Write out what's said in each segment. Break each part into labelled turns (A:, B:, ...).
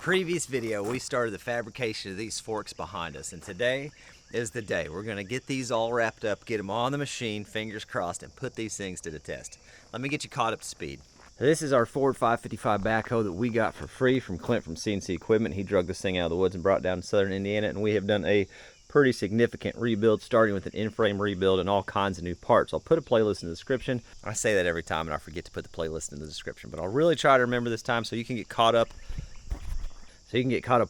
A: previous video, we started the fabrication of these forks behind us, and today is the day. We're gonna get these all wrapped up, get them on the machine, fingers crossed, and put these things to the test. Let me get you caught up to speed. This is our Ford 555 backhoe that we got for free from Clint from CNC Equipment. He drug this thing out of the woods and brought it down to southern Indiana, and we have done a pretty significant rebuild, starting with an in-frame rebuild and all kinds of new parts. I'll put a playlist in the description. I say that every time and I forget to put the playlist in the description, but I'll really try to remember this time so you can get caught up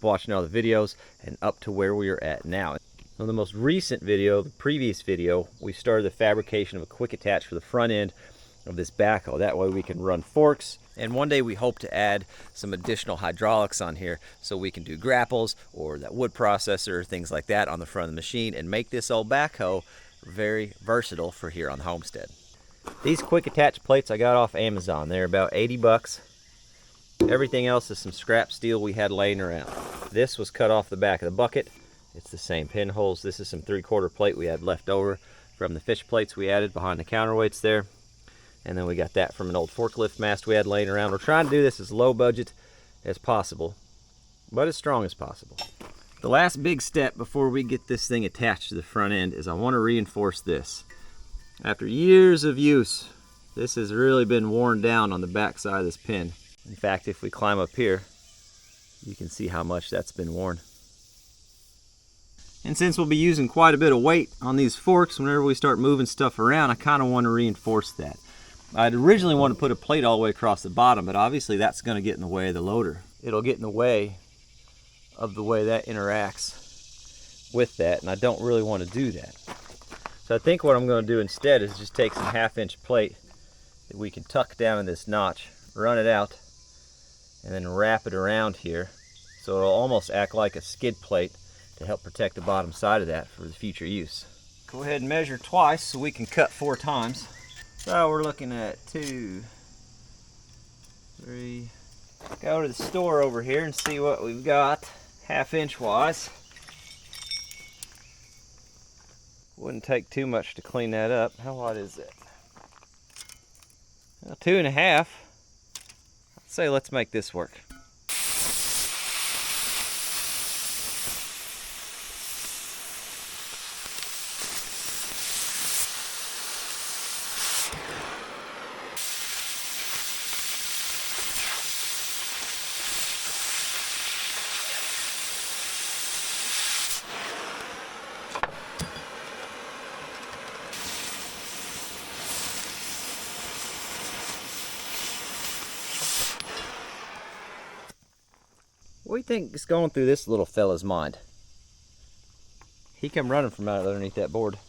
A: watching all the videos and up to where we are at now. On the most recent video, the previous video, we started the fabrication of a quick attach for the front end of this backhoe. That way we can run forks, and one day we hope to add some additional hydraulics on here so we can do grapples or that wood processor, things like that on the front of the machine, and make this old backhoe very versatile for here on the homestead. These quick attach plates I got off Amazon. They're about 80 bucks. Everything else is some scrap steel we had laying around. This was cut off the back of the bucket. It's the same pinholes. This is some 3/4 plate we had left over from the fish plates we added behind the counterweights there. And then we got that from an old forklift mast we had laying around. We're trying to do this as low budget as possible, but as strong as possible. The last big step before we get this thing attached to the front end is I want to reinforce this. After years of use, this has really been worn down on the back side of this pin. In fact, if we climb up here, you can see how much that's been worn. And since we'll be using quite a bit of weight on these forks whenever we start moving stuff around, I kind of want to reinforce that. I'd originally want to put a plate all the way across the bottom, but obviously that's going to get in the way of the loader. It'll get in the way of the way that interacts with that, and I don't really want to do that. So I think what I'm going to do instead is just take some 1/2-inch plate that we can tuck down in this notch, run it out, and then wrap it around here so it'll almost act like a skid plate to help protect the bottom side of that for the future use. Go ahead and measure twice so we can cut 4 times. So we're looking at 2, 3. Go to the store over here and see what we've got 1/2-inch wise. Wouldn't take too much to clean that up. How wide is it? Well, 2.5. I'd say let's make this work. What do you think is going through this little fella's mind? He come running from out underneath that board.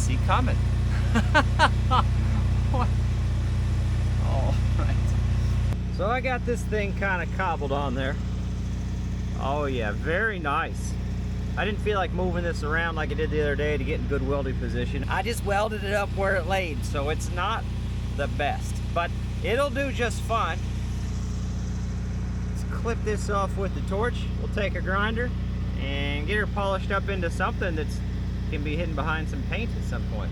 A: see coming. What? All right. So I got this thing kind of cobbled on there. Oh yeah, very nice. I didn't feel like moving this around like I did the other day to get in good welding position. I just welded it up where it laid, so it's not the best, but it'll do just fine. Let's clip this off with the torch. We'll take a grinder and get her polished up into something that can be hidden behind some paint at some point.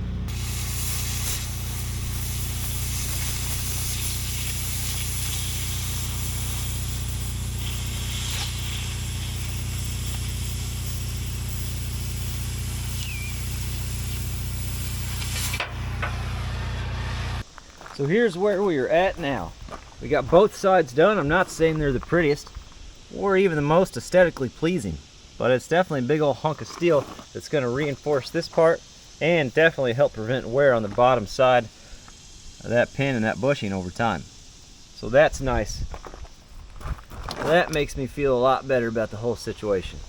A: So here's where we are at now. We got both sides done. I'm not saying they're the prettiest or even the most aesthetically pleasing, but it's definitely a big old hunk of steel that's going to reinforce this part and definitely help prevent wear on the bottom side of that pin and that bushing over time. So that's nice. That makes me feel a lot better about the whole situation.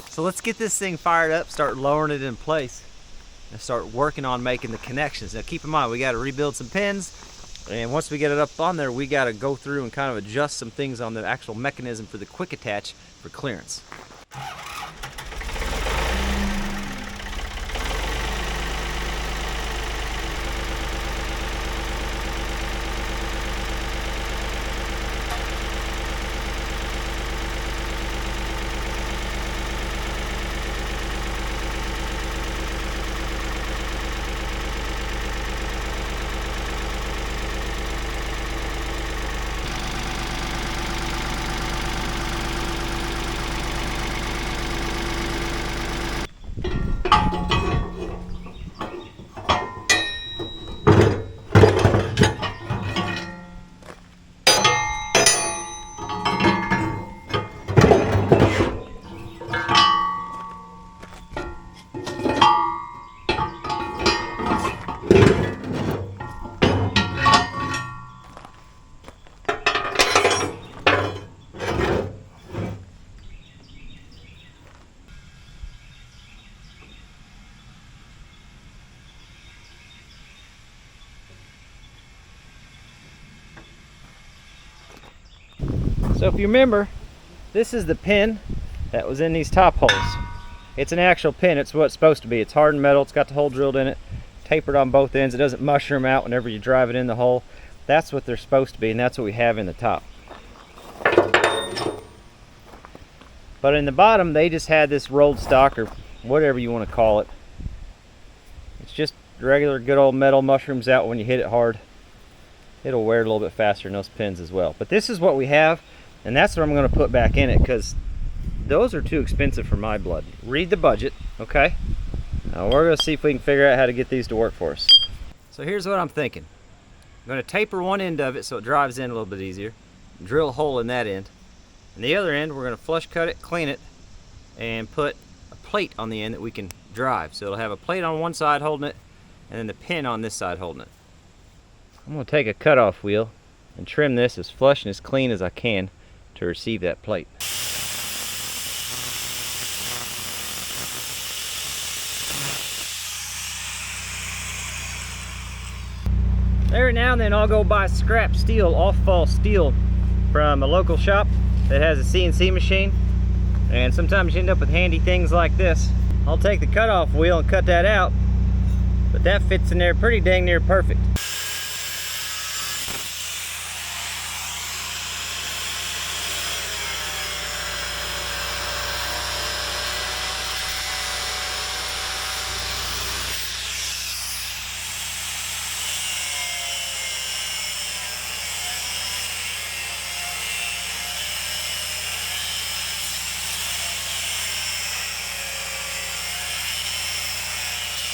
A: So let's get this thing fired up, start lowering it in place, and start working on making the connections. Now keep in mind, we got to rebuild some pins, and once we get it up on there, we got to go through and kind of adjust some things on the actual mechanism for the quick attach for clearance. So if you remember, this is the pin that was in these top holes. It's an actual pin, it's what it's supposed to be. It's hardened metal, it's got the hole drilled in it, tapered on both ends. It doesn't mushroom out whenever you drive it in the hole. That's what they're supposed to be, and that's what we have in the top. But in the bottom, they just had this rolled stock, or whatever you want to call it. It's just regular good old metal, mushrooms out when you hit it hard. It'll wear a little bit faster than those pins as well. But this is what we have, and that's what I'm going to put back in it, because those are too expensive for my blood. Read the budget, okay? Now we're going to see if we can figure out how to get these to work for us. So here's what I'm thinking. I'm going to taper one end of it so it drives in a little bit easier. Drill a hole in that end. And the other end, we're going to flush cut it, clean it, and put a plate on the end that we can drive. So it'll have a plate on one side holding it, and then the pin on this side holding it. I'm going to take a cutoff wheel and trim this as flush and as clean as I can to receive that plate. Every now and then I'll go buy scrap steel, off-fall steel from a local shop that has a CNC machine, and sometimes you end up with handy things like this. I'll take the cutoff wheel and cut that out, but that fits in there pretty dang near perfect.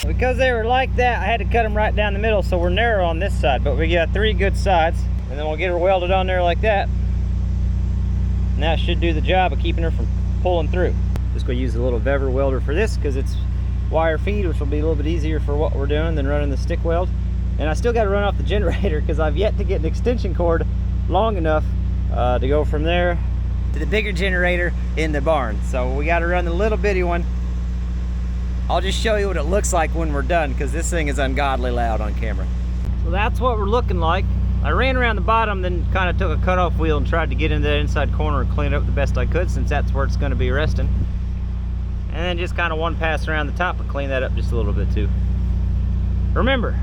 A: Because they were like that, I had to cut them right down the middle, so we're narrow on this side, but we got 3 good sides, and then we'll get her welded on there like that, and that should do the job of keeping her from pulling through. Just going to use a little Vever welder for this because it's wire feed, which will be a little bit easier for what we're doing than running the stick weld. And I still got to run off the generator because I've yet to get an extension cord long enough to go from there to the bigger generator in the barn. So we got to run the little bitty one I'll just show you what it looks like when we're done, because this thing is ungodly loud on camera. So that's what we're looking like. I ran around the bottom, then kind of took a cutoff wheel and tried to get into that inside corner and clean it up the best I could, since that's where it's going to be resting. And then just kind of one pass around the top and clean that up just a little bit too. Remember,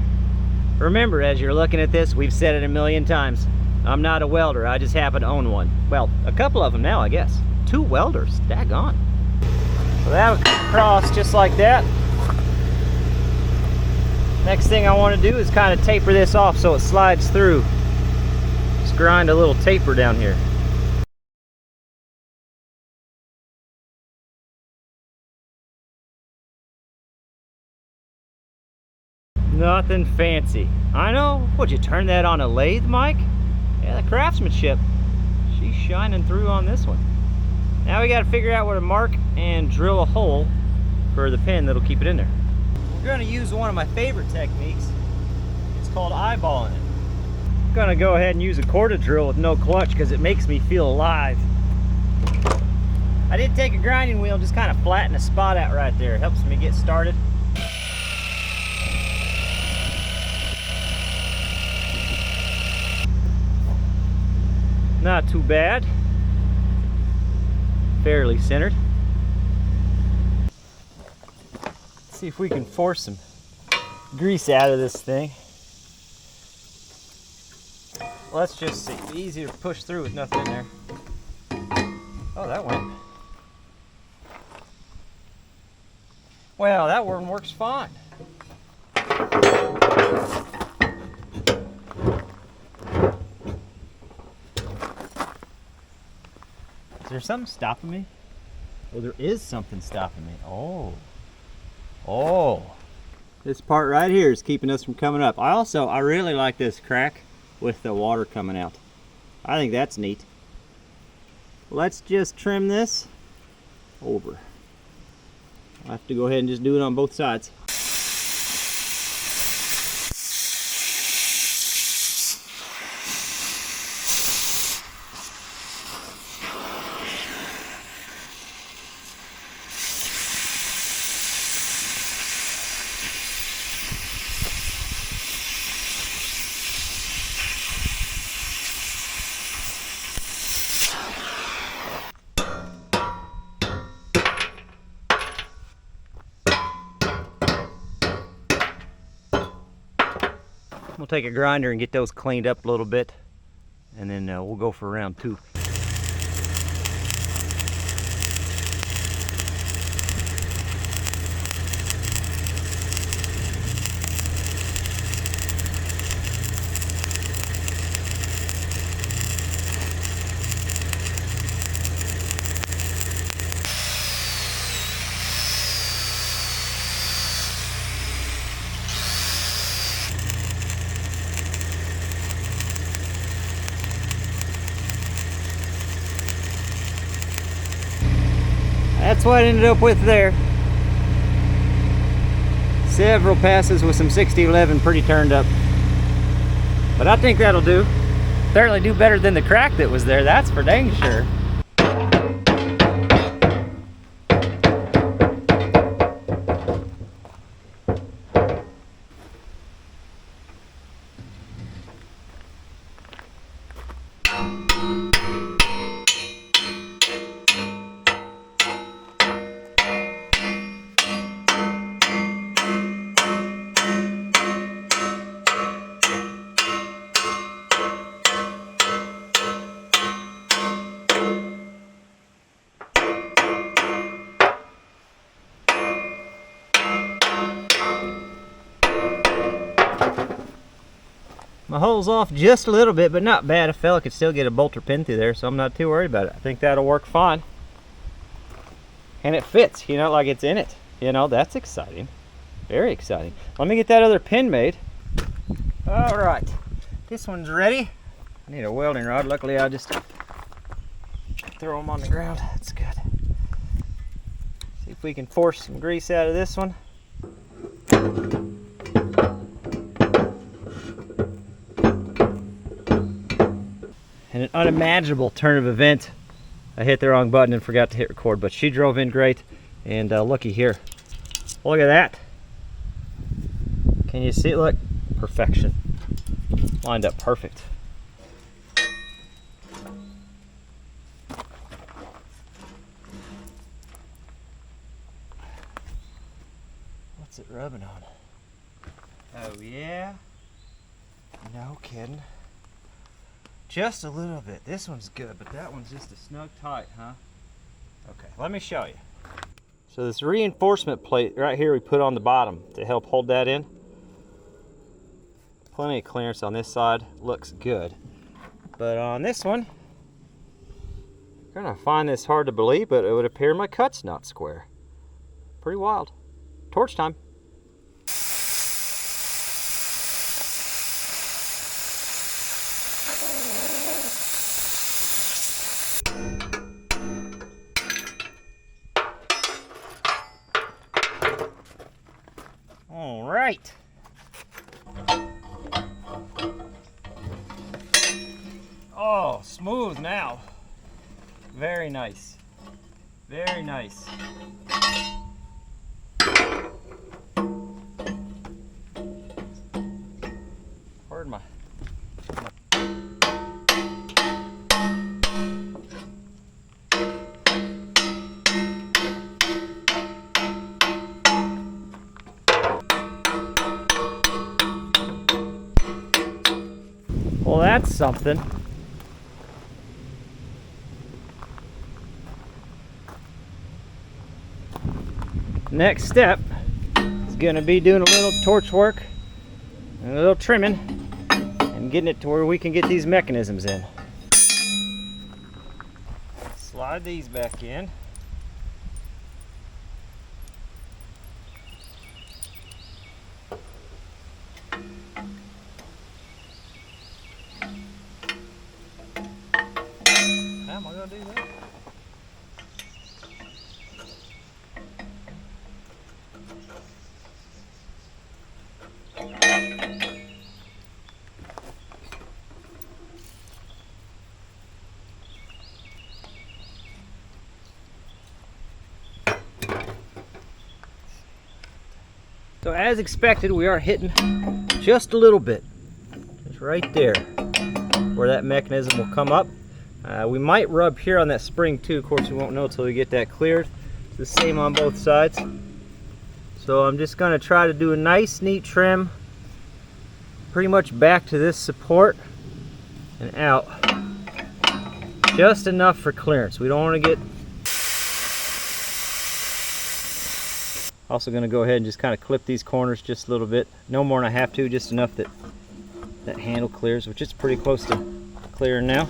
A: as you're looking at this, we've said it a million times, I'm not a welder, I just happen to own one. Well, a couple of them now, I guess. 2 welders, daggone. So that'll come across just like that. Next thing I want to do is kind of taper this off so it slides through. Just grind a little taper down here. Nothing fancy. I know. Would you turn that on a lathe, Mike? Yeah, the craftsmanship. She's shining through on this one. Now we got to figure out where to mark and drill a hole for the pin that'll keep it in there. We're going to use one of my favorite techniques. It's called eyeballing it. I'm going to go ahead and use a corded drill with no clutch because it makes me feel alive. I did take a grinding wheel and just kind of flatten a spot out right there. It helps me get started. Not too bad. Fairly centered. Let's see if we can force some grease out of this thing. Let's just see. Easier to push through with nothing in there. Oh, that went. Well, that one works fine. Is there something stopping me? Oh, there is something stopping me. Oh. This part right here is keeping us from coming up. I really like this crack with the water coming out. I think that's neat. Let's just trim this over. I'll have to go ahead and just do it on both sides. We'll take a grinder and get those cleaned up a little bit, and then we'll go for round 2. That's what I ended up with there. Several passes with some 6011 pretty turned up. But I think that'll do. Certainly do better than the crack that was there, that's for dang sure. My hole's off just a little bit, but not bad. A fella could still get a bolt or pin through there, so I'm not too worried about it. I think that'll work fine. And it fits, you know, like it's in it. You know, that's exciting. Very exciting. Let me get that other pin made. All right, this one's ready. I need a welding rod. Luckily, I just throw them on the ground. That's good. See if we can force some grease out of this one. And an unimaginable turn of event. I hit the wrong button and forgot to hit record, but she drove in great, and looky here. Look at that. Can you see it? Look, perfection. Lined up perfect. What's it rubbing on? Oh yeah? No kidding. Just a little bit. This one's good, but that one's just a snug tight, huh? Okay, let me show you. So this reinforcement plate right here we put on the bottom to help hold that in. Plenty of clearance on this side, looks good. But on this one, you're gonna find this hard to believe, but it would appear my cut's not square. Pretty wild. Torch time. All right. Oh, smooth now. Very nice. Very nice. Pardon my... Well, that's something. Next step is going to be doing a little torch work and a little trimming and getting it to where we can get these mechanisms in. Slide these back in. How am I going to do that? So as expected, we are hitting just a little bit. Just right there where that mechanism will come up. We might rub here on that spring too. Of course, we won't know until we get that cleared. It's the same on both sides. So I'm just going to try to do a nice, neat trim. Pretty much back to this support and out. Just enough for clearance. We don't want to get... Also going to go ahead and just kind of clip these corners just a little bit. No more than I have to, just enough that that handle clears, which is pretty close to clearing now.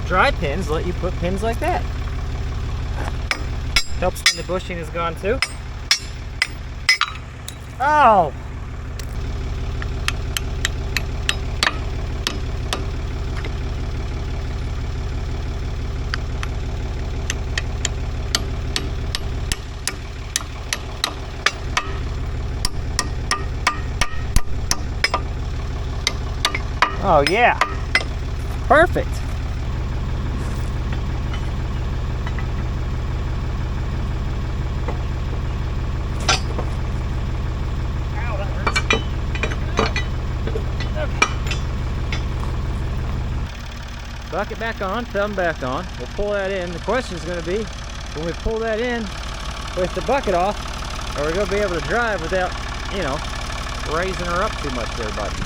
A: Dry pins let you put pins like that. Helps when the bushing is gone too. Oh! Oh yeah, perfect. Ow, that hurts. Okay. Bucket back on, thumb back on. We'll pull that in. The question is going to be, when we pull that in with the bucket off, or we're gonna be able to drive without, you know, raising her up too much there, buddy.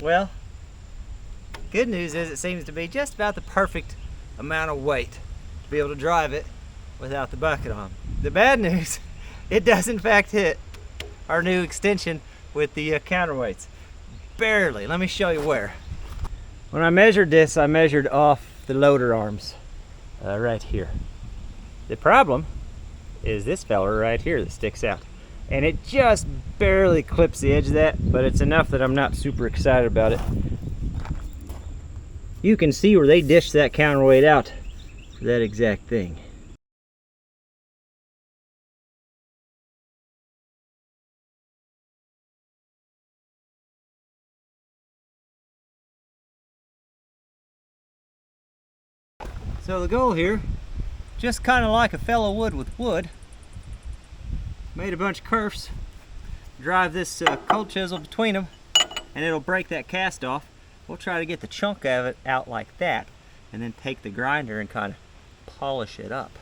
A: Well, good news is it seems to be just about the perfect amount of weight to be able to drive it without the bucket on. The bad news, it does in fact hit our new extension with the counterweights. Barely. Let me show you where. When I measured this, I measured off the loader arms right here. The problem is this fella right here that sticks out. And it just barely clips the edge of that, but it's enough that I'm not super excited about it. You can see where they dished that counterweight out for that exact thing. So the goal here, just kind of like a fellow would with wood, made a bunch of kerfs, drive this cold chisel between them, and it'll break that cast off. We'll try to get the chunk of it out like that, and then take the grinder and kind of polish it up.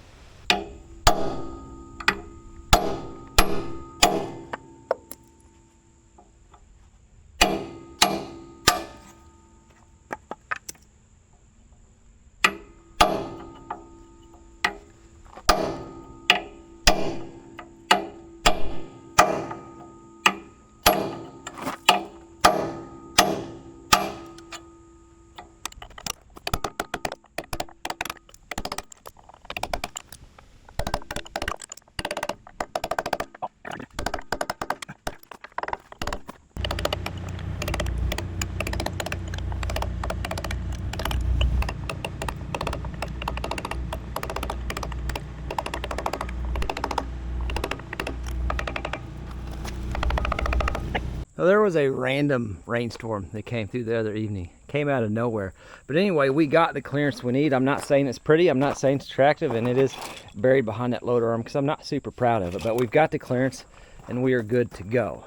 A: Well, there was a random rainstorm that came through the other evening. Came out of nowhere. But anyway, we got the clearance we need. I'm not saying it's pretty. I'm not saying it's attractive. And it is buried behind that loader arm because I'm not super proud of it. But we've got the clearance and we are good to go.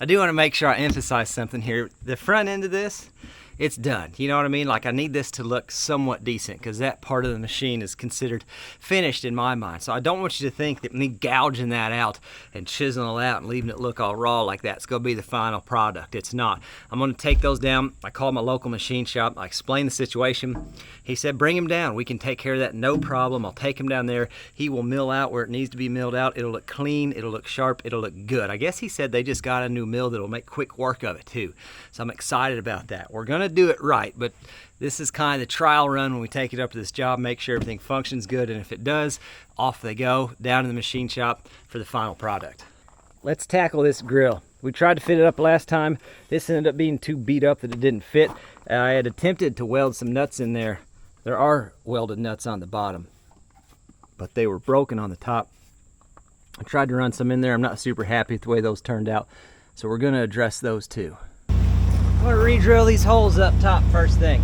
A: I do want to make sure I emphasize something here. The front end of this, it's done. You know what I mean? Like, I need this to look somewhat decent because that part of the machine is considered finished in my mind. So I don't want you to think that me gouging that out and chiseling it out and leaving it look all raw like that, it's going to be the final product. It's not. I'm going to take those down. I called my local machine shop. I explained the situation. He said, bring him down. We can take care of that, no problem. I'll take him down there. He will mill out where it needs to be milled out. It'll look clean. It'll look sharp. It'll look good. I guess he said they just got a new mill that'll make quick work of it too. So I'm excited about that. We're going to do it right, but this is kind of the trial run when we take it up to this job, make sure everything functions good, and if it does, off they go down in the machine shop for the final product. Let's tackle this grill. We tried to fit it up last time. This ended up being too beat up that it didn't fit. I had attempted to weld some nuts in there. There are welded nuts on the bottom, but they were broken on the top. I tried to run some in there. I'm not super happy with the way those turned out, so we're going to address those too. I'm going to re-drill these holes up top first thing.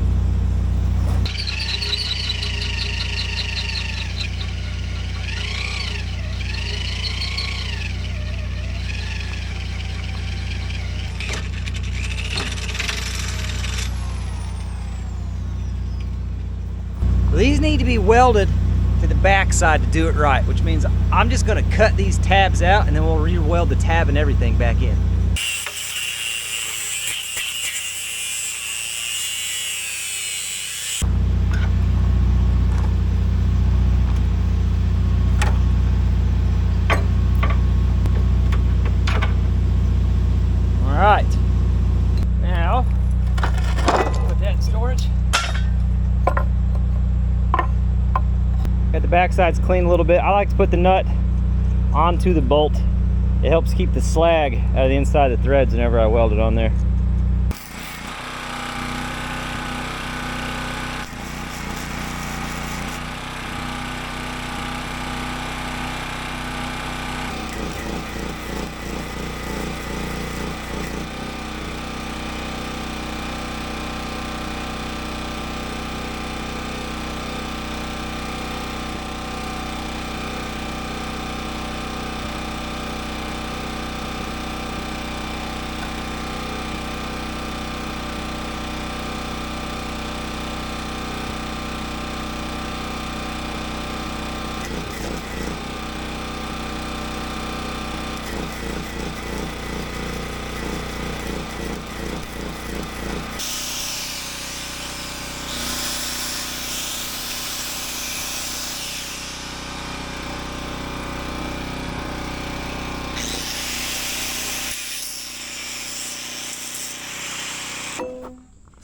A: These need to be welded to the back side to do it right, which means I'm just going to cut these tabs out and then we'll re-weld the tab and everything back in. All right, now put that in storage. Got the back sides clean a little bit. I like to put the nut onto the bolt. It helps keep the slag out of the inside of the threads whenever I weld it on there.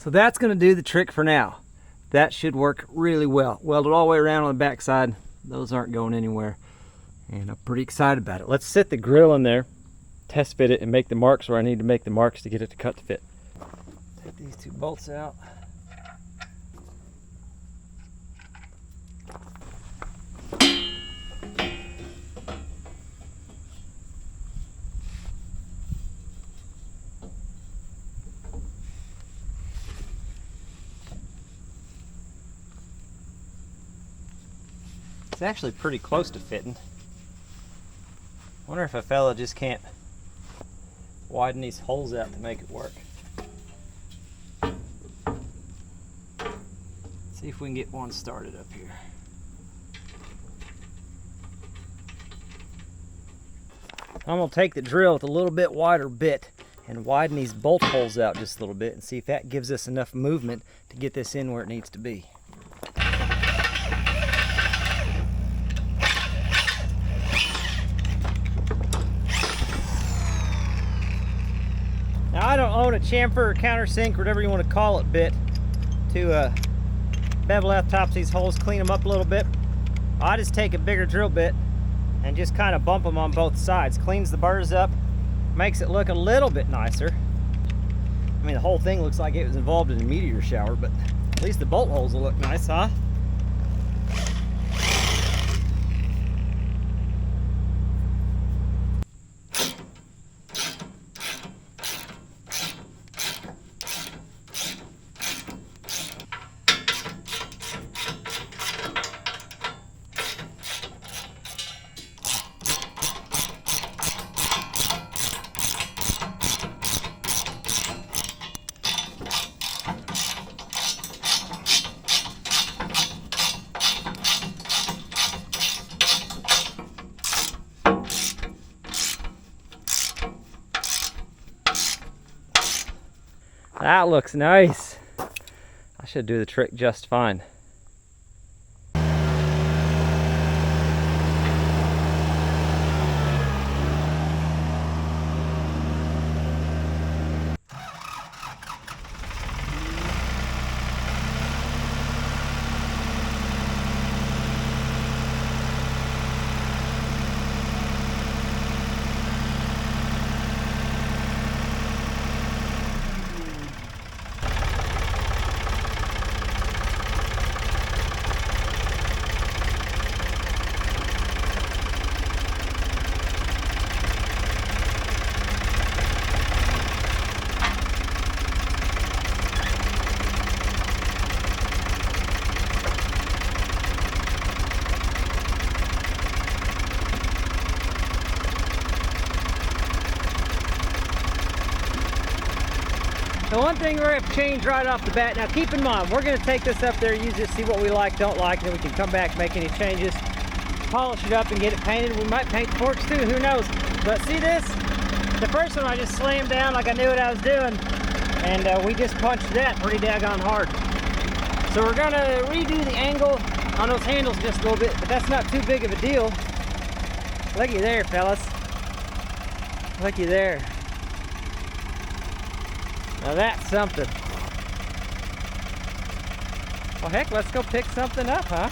A: So that's going to do the trick for now. That should work really well. Welded all the way around on the back side. Those aren't going anywhere. And I'm pretty excited about it. Let's sit the grill in there, test fit it, and make the marks where I need to make the marks to get it to cut to fit. Take these two bolts out. It's actually pretty close to fitting. Wonder if a fella just can't widen these holes out to make it work. See if we can get one started up here. I'm gonna take the drill with a little bit wider bit and widen these bolt holes out just a little bit and see if that gives us enough movement to get this in where it needs to be. Now I don't own a chamfer or countersink, whatever you want to call it, bit to bevel out the tops of these holes, clean them up a little bit. I just take a bigger drill bit and just kind of bump them on both sides. Cleans the burrs up, makes it look a little bit nicer. I mean, the whole thing looks like it was involved in a meteor shower, but at least the bolt holes will look nice, huh? That looks nice. I should do the trick just fine. The one thing we're going to change right off the bat, now keep in mind, we're going to take this up there, use it, see what we like, don't like, and then we can come back, make any changes, polish it up and get it painted. We might paint the forks too, who knows. But see this? The first one I just slammed down like I knew what I was doing, and we just punched that pretty daggone hard. So we're going to redo the angle on those handles just a little bit, but that's not too big of a deal. Looky there, fellas. Looky there. Now that's something. Well, heck, let's go pick something up, huh?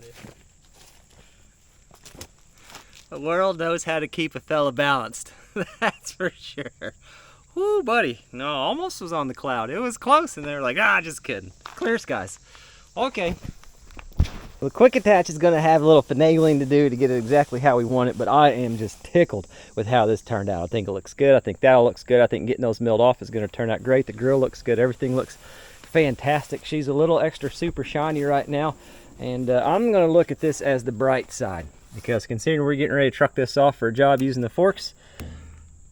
A: telling you. The world knows how to keep a fella balanced. That's for sure. Woo, buddy. No, almost was on the cloud. It was close, and they were like, just kidding. Clear skies. Okay. Well, the quick attach is going to have a little finagling to do to get it exactly how we want it, but I am just tickled with how this turned out. I think it looks good. I think that looks good. I think getting those milled off is going to turn out great. The grill looks good. Everything looks fantastic. She's a little extra super shiny right now, and I'm going to look at this as the bright side, because considering we're getting ready to truck this off for a job using the forks,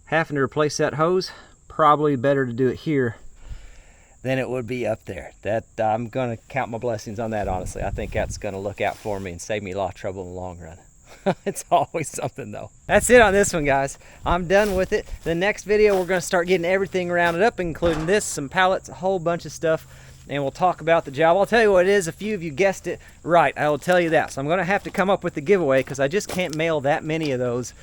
A: having to replace that hose, probably better to do it here than it would be up there. That I'm gonna count my blessings on that, honestly. I think that's gonna look out for me and save me a lot of trouble in the long run. It's always something though. That's it on this one, guys. I'm done with it. The next video, we're gonna start getting everything rounded up, including this, some pallets, a whole bunch of stuff, and we'll talk about the job. I'll tell you what it is. A few of you guessed it right. I will tell you that. So I'm gonna have to come up with the giveaway, because I just can't mail that many of those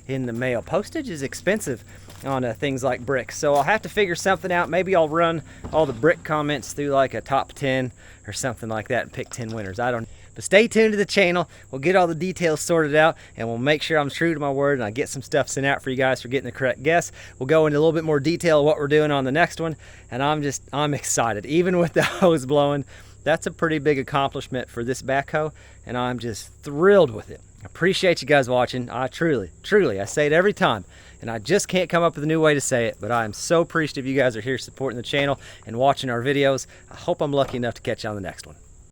A: in the mail. Postage is expensive on things like bricks, so I'll have to figure something out. Maybe I'll run all the brick comments through like a top 10 or something like that and pick 10 winners. I don't know. But stay tuned to the channel. We'll get all the details sorted out, and we'll make sure I'm true to my word and I get some stuff sent out for you guys for getting the correct guess. We'll go into a little bit more detail of what we're doing on the next one, and I'm excited. Even with the hose blowing, that's a pretty big accomplishment for this backhoe, and I'm just thrilled with it. I appreciate you guys watching. I truly, I say it every time, and I just can't come up with a new way to say it, but I am so appreciative you guys are here supporting the channel and watching our videos. I hope I'm lucky enough to catch you on the next one.